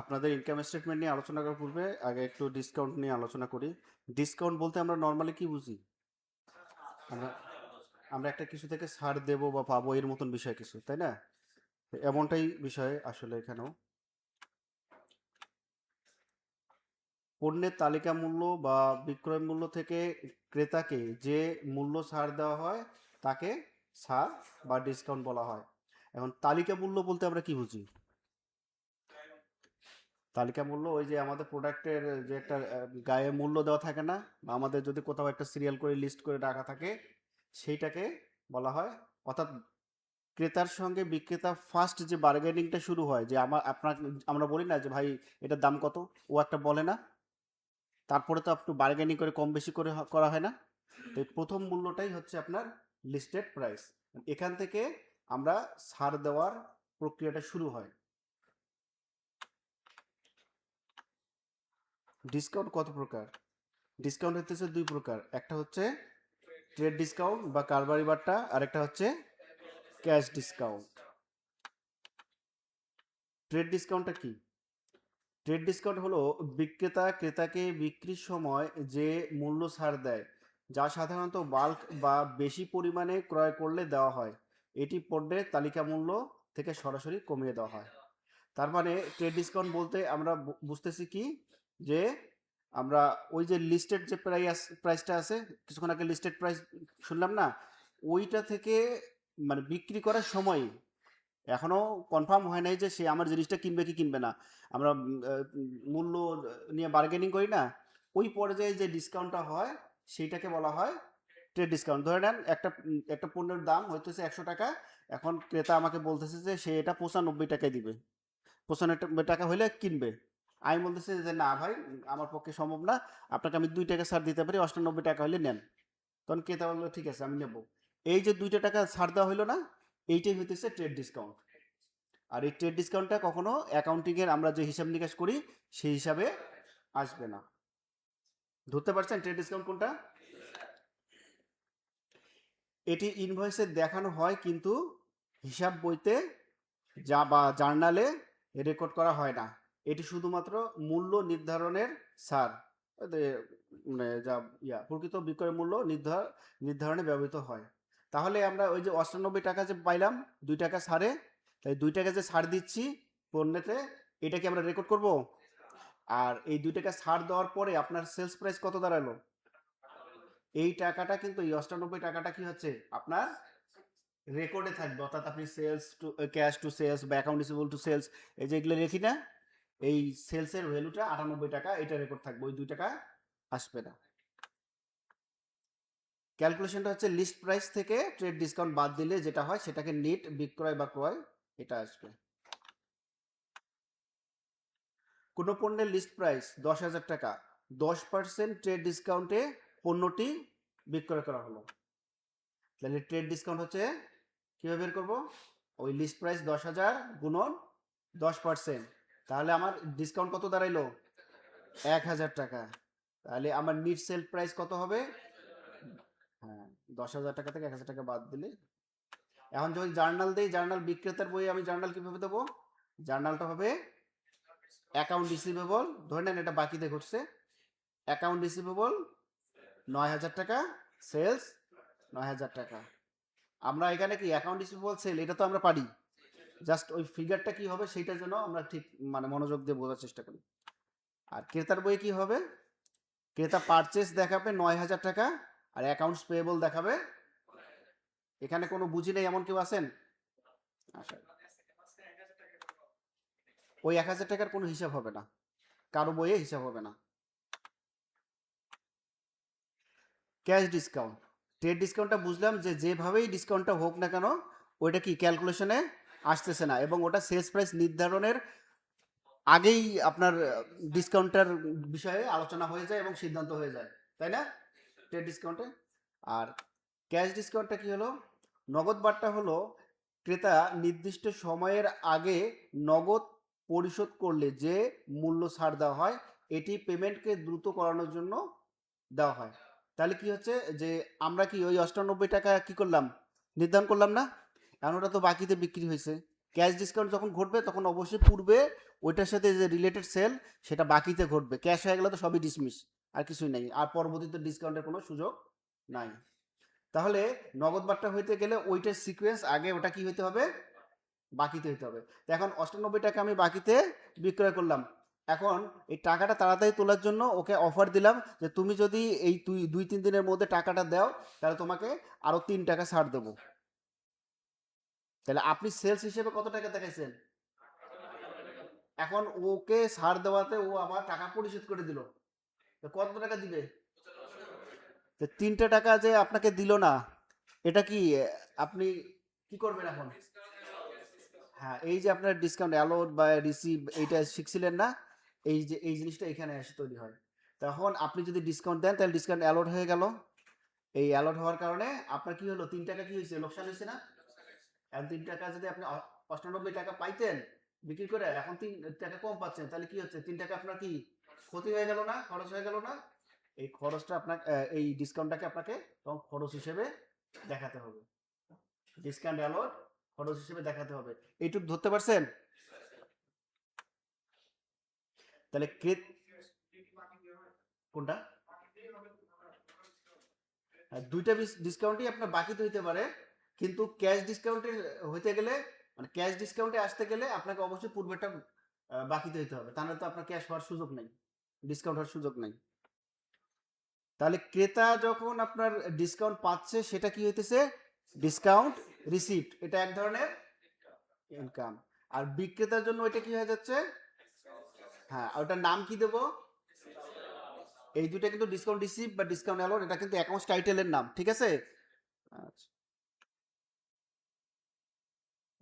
আপনাদের income statement নিয়ে আলোচনা করার পূর্বে আগে একটু ডিসকাউন্ট নিয়ে আলোচনা করি। ডিসকাউন্ট বলতে আমরা নর্মালি কি বুঝি? আমরা আমরা একটা কিছু থেকে ছাড় দেব বা পাবো এর মতন বিষয় কিছু, তাই না? এমনটাই বিষয় আসলে এখানেও। পণ্যের তালিকা মূল্য বা বিক্রয় মূল্য থেকে ক্রেতাকে যে মূল্য ছাড় দেওয়া হয় তাকে ছাড় বা ডিসকাউন্ট বলা হয়। এখন তালিকা মূল্য বলতে আমরা কি বুঝি? তালিকা মূল্য ওই যে আমাদের প্রোডাক্টের যে একটা গায়ে মূল্য দেওয়া থাকে না, বা আমাদের যদি কোথাও একটা সিরিয়াল করে লিস্ট করে রাখা থাকে, সেইটাকে বলা হয়। অর্থাৎ ক্রেতার সঙ্গে বিক্রেতা ফার্স্ট যে বার্গেনিংটা শুরু হয়, যে আমরা বলি না যে ভাই এটার দাম কত, ও একটা বলে না, তারপরে তো একটু বার্গেনিং করে কম বেশি করে করা হয় না। তো এই প্রথম মূল্যটাই হচ্ছে আপনার লিস্টেড প্রাইস। এখান থেকে আমরা ছাড় দেওয়ার প্রক্রিয়াটা শুরু হয়। ডিসকাউন্ট কত প্রকার? ডিসকাউন্ট হচ্ছে দুই প্রকার, একটা হচ্ছে ট্রেড ডিসকাউন্ট বা কারবারি বাট্টা, আর একটা হচ্ছে ক্যাশ ডিসকাউন্ট। ট্রেড ডিসকাউন্টটা কি? ট্রেড ডিসকাউন্ট হলো বিক্রেতা ক্রেতাকে বিক্রির সময় যে মূল্য ছাড় দেয়, যা সাধারণত বাল্ক বা বেশি পরিমাণে ক্রয় করলে দেওয়া হয়। এটি পণ্যের তালিকা মূল্য থেকে সরাসরি কমিয়ে দেওয়া হয়। তার মানে ট্রেড ডিসকাউন্ট বলতে আমরা বুঝতেছি কি, যে আমরা ওই যে লিস্টেড যে প্রাইসটা আছে, কিছুক্ষণ আগে লিস্টেড প্রাইস শুনলাম না, ওইটা থেকে মানে বিক্রি করার সময় এখনো কনফার্ম হয় নাই যে সে আমার জিনিসটা কিনবে কি কিনবে না, আমরা মূল্য নিয়ে বার্গেনিং করি না, ওই পর্যায়ে যে ডিসকাউন্টটা হয় সেইটাকে বলা হয় ট্রেড ডিসকাউন্ট। ধরে নেন একটা পণ্যের দাম হইতেছে 100 টাকা, এখন ক্রেতা আমাকে বলতেছে যে সে এটা 95 টাকায় দিবে, 95 টাকা হলে কিনবে। আমি বলতেছি যে না ভাই, আমার পক্ষে সম্ভব না, আপনাকে আমি 2 টাকা ছাড় দিতে পারি, 98 টাকা হলে নেন। তখন ক্রেতা বললো ঠিক আছে আমি নেব। এই যে 2 টাকা ছাড় দেওয়া হইলো না, এইটাই হইতেছে ট্রেড ডিসকাউন্ট। আর এই ট্রেড ডিসকাউন্টটা কখনো অ্যাকাউন্টিংয়ের আমরা যে হিসাব নিকাশ করি সেই হিসাবে আসবে না। ধরতে পারছেন ট্রেড ডিসকাউন্ট কোনটা? এটি ইনভয়েসে দেখানো হয় কিন্তু হিসাব বইতে যা বা জার্নালে রেকর্ড করা হয় না। এটি শুধুমাত্র মূল্য নির্ধারণের ছাড়, মানে যা প্রকৃত বিক্রয় মূল্য নির্ধারণে ব্যবহৃত হয়। তাহলে আমরা ওই যে 98 টাকা যে পাইলাম 2 টাকা ছাড়ে, তাই 2 টাকা যে ছাড় দিচ্ছি পণ্যতে, এটা কি আমরা রেকর্ড করব? আর এই 2 টাকা ছাড় দেওয়ার পরে আপনার সেলস প্রাইস কত দাঁড়ালো, এই টাকাটা কিন্তু এই 98 টাকাটা কি হচ্ছে আপনার রেকর্ডে থাকবে। অর্থাৎ আপনি sales to cash to sales বা অ্যাকাউন্ট রিসিভেবল টু সেলস, এই যে এগুলো রেখি না, এই সেলসের ভ্যালুটা 98 টাকা, এটা রেকর্ড থাকবে, ওই 2 টাকা আসবে না। ক্যালকুলেশনটা হচ্ছে লিস্ট প্রাইস থেকে ট্রেড ডিসকাউন্ট বাদ দিলে যেটা হয় সেটাকে নেট বিক্রয় বা ক্রয় এটা আসবে। কোনো পণ্যের লিস্ট প্রাইস 10,000 টাকা, 10% ট্রেড ডিসকাউন্টে পণ্যটি বিক্রয় করা হলো, তাহলে ট্রেড ডিসকাউন্ট হচ্ছে কীভাবে বের করবো? ওই লিস্ট প্রাইস 10,000 গুণন 10%, তাহলে আমার ডিসকাউন্ট কত দাঁড়াইলো? 1,000 টাকা। তাহলে আমার নিট সেল প্রাইস কত হবে? হ্যাঁ, 10,000 টাকা থেকে 1,000 টাকা বাদ দিলে। এখন যদি জার্নাল দেই, জার্নাল বিক্রেতার বই, আমি জার্নাল কিভাবে দেবো? জার্নালটা হবে অ্যাকাউন্ট রিসিভেবল, ধরে নেন এটা বাকিতে ঘটছে, অ্যাকাউন্ট রিসিভেবল 9,000 টাকা, সেলস 9,000 টাকা। আমরা এখানে কি অ্যাকাউন্ট রিসিভেবল সেল এটা তো আমরা পারি, জাস্ট ওই ফিগারটা কি হবে সেইটার জন্য আমরা ঠিক মানে মনোযোগ দিয়ে বোঝার চেষ্টা করি। আর ক্রেতার বই কি হবে? ক্রেতা পারচেস দেখাবে 9,000 টাকা, আর অ্যাকাউন্টস পেয়েবল দেখাবে, এখানে কোনো বুঝি নেই এমন কেউ আছেন? আচ্ছা, ওই 1,000 টাকার কোনো হিসাব হবে না, কারো বইয়ে হিসাব হবে না। ক্যাশ ডিসকাউন্ট, ট্রেড ডিসকাউন্টটা বুঝলাম যে যেভাবেই ডিসকাউন্টটা হোক না কেন ওইটা কি ক্যালকুলেশনে আসতেছে না, এবং ওটা সেলস প্রাইস নির্ধারণের আগেই আপনার ডিসকাউন্টের বিষয়ে আলোচনা হয়ে যায় এবং সিদ্ধান্ত হয়ে যায়, তাই না? ট্রেড ডিসকাউন্টে। আর ক্যাশ ডিসকাউন্টটা কি হলো? নগদ বার্তা হলো ক্রেতা নির্দিষ্ট সময়ের আগে নগদ পরিশোধ করলে যে মূল্য ছাড় দেওয়া হয়, এটি পেমেন্টকে দ্রুত করানোর জন্য দেওয়া হয়। তাহলে কি হচ্ছে যে আমরা কি ওই 98 টাকা কি করলাম, নির্ধারণ করলাম না, এখন ওটা তো বাকিতে বিক্রি হয়েছে, ক্যাশ ডিসকাউন্ট যখন ঘটবে তখন অবশ্যই পূর্বে ওইটার সাথে যে রিলেটেড সেল সেটা বাকিতে ঘটবে, ক্যাশ হয়ে গেলে তো সবই ডিসমিস, আর কিছুই নেই, আর পরবর্তীতে ডিসকাউন্টের কোনো সুযোগ নাই। তাহলে নগদ বার্তা হইতে গেলে ওইটার সিকোয়েন্স আগে ওটা কি হইতে হবে, বাকিতে হইতে হবে। তো এখন 98 টাকা আমি বাকিতে বিক্রয় করলাম, এখন এই টাকাটা তাড়াতাড়ি তোলার জন্য ওকে অফার দিলাম যে তুমি যদি এই 2-3 দিনের মধ্যে টাকাটা দাও তাহলে তোমাকে আরো 3 টাকা ছাড় দেবো। তাহলে আপনি সেলস হিসেবে কত টাকা দেখাইছেন, এখন ওকে ছাড় দেওয়াতে ও আমার টাকা পরিশোধ করে দিল, তো কত টাকা দিবে, তো 3টে টাকা যে আপনাকে দিল না, এটা কি আপনি কি করবেন এখন? হ্যাঁ, এই যে আপনার ডিসকাউন্ট অ্যালোড বা রিসিভ এইটা শিখছিলেন না, এই যে এই জিনিসটা এখানে এসে তৈরি হয়। তখন আপনি যদি ডিসকাউন্ট দেন তাহলে ডিসকাউন্ট অ্যালোড হয়ে গেল, এই অ্যালোড হওয়ার কারণে আপনার কি হলো, 3 টাকা কি হয়েছে, লোকসান হয়েছে না? এখন 3 টাকা যদি আপনি 98 টাকা পাইতেন বিক্রি করে, এখন 3 টাকা কম পাচ্ছেন, তাহলে কি হচ্ছে, 3 টাকা আপনার কি ক্ষতি হয়ে গেল না, খরচ হয়ে গেল না? এই খরচটা আপনার এই ডিসকাউন্টটাকে আপনাকে তখন খরচ হিসেবে দেখাতে হবে, ডিসকাউন্ট অ্যালোড খরচ হিসেবে দেখাতে হবে। এইটুকু ধরতে পারছেন? তাহলে কোনটা, দুইটা ডিসকাউন্টই আপনার বাকিতে হইতে পারে, কিন্তু ক্যাশ ডিসকাউন্টে হইতে গেলে, মানে ক্যাশ ডিসকাউন্টে আসতে গেলে আপনাকে অবশ্যই পূর্বেটা বাকিতে হইতে হবে, তাহলে তো আপনার ক্যাশ হওয়ার সুযোগ নেই, ডিসকাউন্ট হওয়ার সুযোগ নেই। তাহলে ক্রেতা যখন আপনার ডিসকাউন্ট পাচ্ছে সেটা কি হইতেছে, ডিসকাউন্ট রিসিপ্ট, এটা এক ধরনের ইনকাম। আর বিক্রেতার জন্য ওইটা কি হয়ে যাচ্ছে, হ্যাঁ ওটার নাম কি দেবো, এই দুটো কিন্তু ডিসকাউন্ট রিসিপ্ট বা ডিসকাউন্ট অ্যালোড, এটা কিন্তু অ্যাকাউন্টস টাইটেলের নাম, ঠিক আছে? আচ্ছা,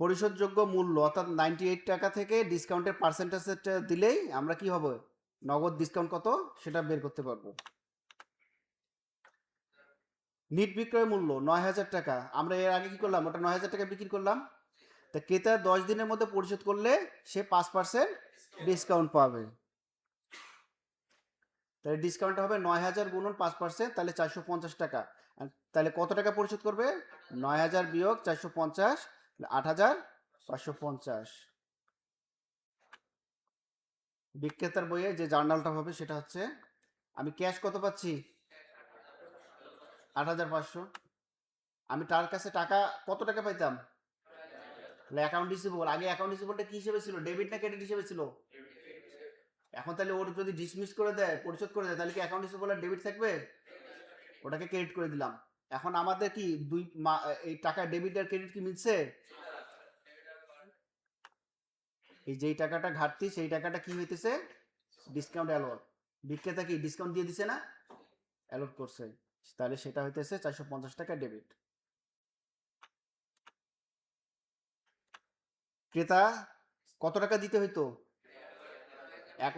পরিশোধযোগ্য মূল্য অর্থাৎ 98 টাকা থেকে ডিসকাউন্টের পার্সেন্টেজটা দিলেই আমরা কি হবে, নগদ ডিসকাউন্ট কত সেটা বের করতে পারবো। নিট বিক্রয় মূল্য 9000 টাকা, আমরা এর আগে কি করলাম, ওটা 9000 টাকা বিক্রি করলাম, তা ক্রেতা 10 দিনের মধ্যে পরিশোধ করলে সে 5% ডিসকাউন্ট পাবে, তাহলে ডিসকাউন্ট হবে 9000 গুণন 5%, তাহলে 450 টাকা। তাহলে কত টাকা পরিশোধ করবে, 9000 বিয়োগ 450, 8550। বিক্রেতার বইয়ে যে জার্নালটা হবে সেটা হচ্ছে, আমি ক্যাশ কত পাচ্ছি, 8500, আমি তার কাছে টাকা কত টাকা পাইতাম, তাহলে অ্যাকাউন্ট রিসিভেবল, আগে অ্যাকাউন্ট রিসিভেবলটা কি হিসেবে ছিল, ডেবিট না ক্রেডিট হিসেবে ছিল? এখন তাহলে ওর যদি ডিসমিস করে দেয়, পরিশোধ করে দেয়, তাহলে কি অ্যাকাউন্ট রিসিভেবল আর ডেবিট থাকবে? ওটাকে ক্রেডিট করে দিলাম। এখন আমাদের কি এই টাকা ডেবিট আর ক্রেডিট কি মিলছে, এই যেই টাকাটা ঘাটতি সেই টাকাটা কি হইতেছে, ডিসকাউন্ট অ্যালোড, বিক্রেতা কি ডিসকাউন্ট দিয়ে দিছে না, অ্যালোড করছে, তাহলে সেটা হইতেছে 450 টাকা ডেবিট। ক্রেতা কত টাকা দিতে হইতো,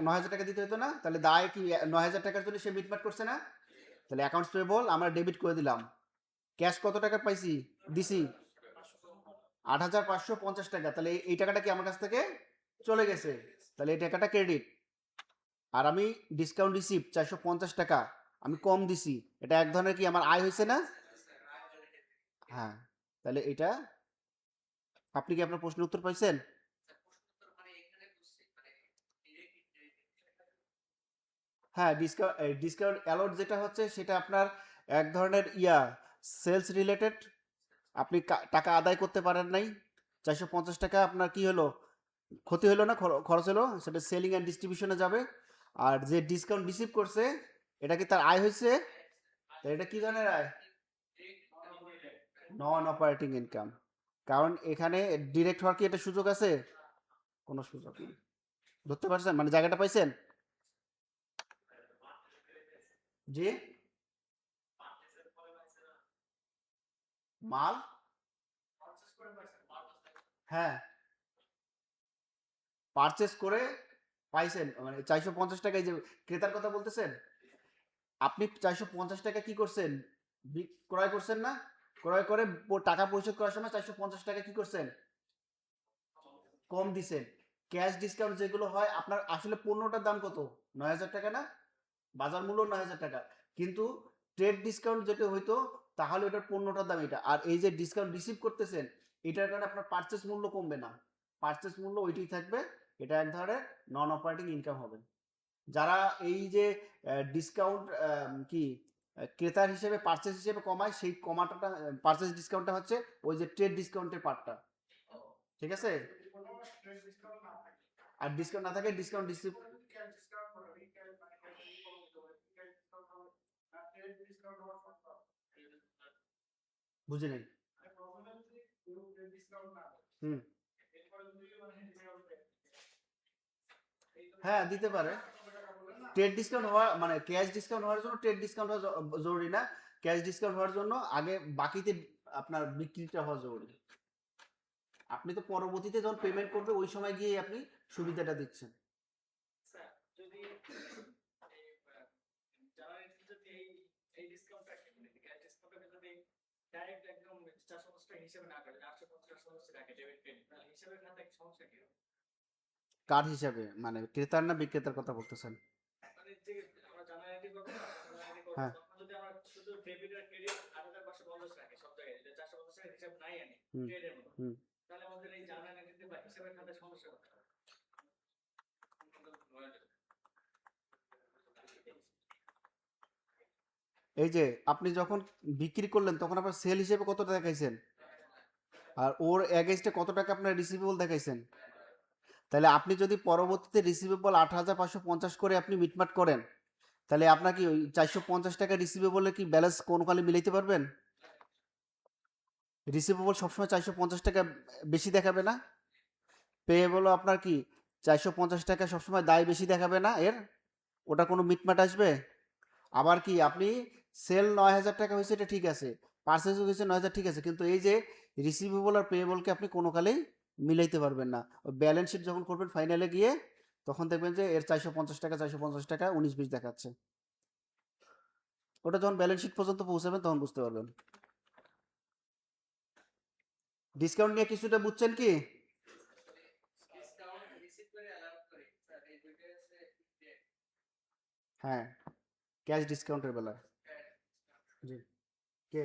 9000 টাকা দিতে হতো না, তাহলে দায় কি 9000 টাকার জন্য সে মিটমাট করছে না, তাহলে অ্যাকাউন্টস পেয়েবল আমরা ডেবিট করে দিলাম। ক্যাশ কত টাকা পাইছি, দিছি 8550 টাকা, তাহলে এই টাকাটা কি আমার কাছ থেকে চলে গেছে, তাহলে এই টাকাটা ক্রেডিট। আর আমি ডিসকাউন্ট রিসিভ 450 টাকা আমি কম দিছি, এটা এক ধরনের কি আমার আয় হয়েছে না? হ্যাঁ, তাহলে এটা, আপনি কি আপনার প্রশ্নের উত্তর পাইছেন? হ্যাঁ, ডিসকাউন্ট অ্যালাউড যেটা হচ্ছে সেটা আপনার এক ধরনের সেলস রিলেটেড, আপনি টাকা আদায় করতে পারেন নাই, 450 টাকা আপনার কি হলো, ক্ষতি হলো না, খরচ হলো, সেটা সেলিং অ্যান্ড ডিস্ট্রিবিউশনে যাবে। আর যে ডিসকাউন্ট রিসিভ করছে এটা কি তার আয় হয়েছে, তো এটা কি ধরনের আয়, নন অপারেটিং ইনকাম, কারণ এখানে ডিরেক্ট হওয়ার কি এটা সুযোগ আছে, কোনো সুযোগ নেই। ধরতে পারছেন, মানে জায়গাটা পাইছেন? জি, মাল, হ্যাঁ পারচেস করে পাইছেন, মানে 450 টাকায় যে ক্রেতার কথা বলতেছেন, আপনি 450 টাকা কি করছেন, ক্রয় করছেন না, ক্রয় করে টাকা পরিশোধ করার সময় 450 টাকা কি করছেন, কম দিছেন। ক্যাশ ডিসকাউন্ট যেগুলো হয় আপনার আসলে পণ্যটার দাম কত, 9000 টাকা না, বাজার মূল্য 9000 টাকা, কিন্তু ট্রেড ডিসকাউন্ট যেটা হইতো তাহলে ওটার পণ্যটার দাম এটা, আর এই যে ডিসকাউন্ট রিসিভ করতেছেন এটার কারণে আপনার পারচেস মূল্য কমবে না, পারচেস মূল্য ওইটাই থাকবে, এটা এক ধরনের নন অপারেটিং ইনকাম হবে। যারা এই যে ডিসকাউন্ট কি ক্রেতার হিসেবে পারচেস হিসেবে কমায়, সেই কমাটা পারচেস ডিসকাউন্টটা হচ্ছে ওই যে ট্রেড ডিসকাউন্টের পার্টটা, ঠিক আছে? আর ডিসকাউন্ট না থাকে ডিসকাউন্ট বুঝি নাই। হুম, হ্যাঁ দিতে পারে। ট্রেড ডিসকাউন্ট হওয়া মানে ক্যাশ ডিসকাউন্ট হওয়ার জন্য ট্রেড ডিসকাউন্ট হওয়া জরুরি না। ক্যাশ ডিসকাউন্ট হওয়ার জন্য আগে বাকিতে আপনার বিক্রিটা হওয়া জরুরি। আপনি তো পরবর্তীতে যখন পেমেন্ট করবে ওই সময় গিয়ে আপনি সুবিধাটা দিচ্ছেন। কার হিসাবে মানে ক্রেতার না বিক্রেতার কথা বলতেছেন? হ্যাঁ। হুম, হুম। এই যে আপনি যখন বিক্রি করলেন তখন আপনার সেল হিসেবে কত দেখাইছেন, আর ওর এগেইনস্টে কত টাকা আপনার রিসিভেবল দেখাইছেন। তাহলে আপনি যদি পরবর্তীতে রিসিভেবল 8,550 করে আপনি মিটমাট করেন, তাহলে আপনার কি ওই 450 টাকা রিসিভেবলে কি ব্যালেন্স কোনোকালে মিলাইতে পারবেন? রিসিভেবল সবসময় 450 টাকা বেশি দেখাবে না? পেয়েবলও আপনার কি 450 টাকা সবসময় দায় বেশি দেখাবে না এর? ওটা কোনো মিটমাট আসবে? আবার কি আপনি সেল 9,000 টাকা হয়েছে, এটা ঠিক আছে, পার্সেস হয়েছে 9,000 ঠিক আছে, কিন্তু এই যে রিসিভেবল আর পেয়েবলকে আপনি কোনো কালেই মিলাইতে পারবেন না। ব্যালেন্স শিট যখন করবেন ফাইনালে গিয়ে, তখন দেখবেন যে এর 450 টাকা 19-20 দেখাচ্ছে। ওটা যখন ব্যালেন্স শিট পর্যন্ত পৌঁছাবেন তখন বুঝতে পারবেন। ডিসকাউন্ট নিয়ে কিছুটা বুঝছেন কি? হ্যাঁ, ক্যাশ ডিসকাউন্টের বেলা। জি। কে?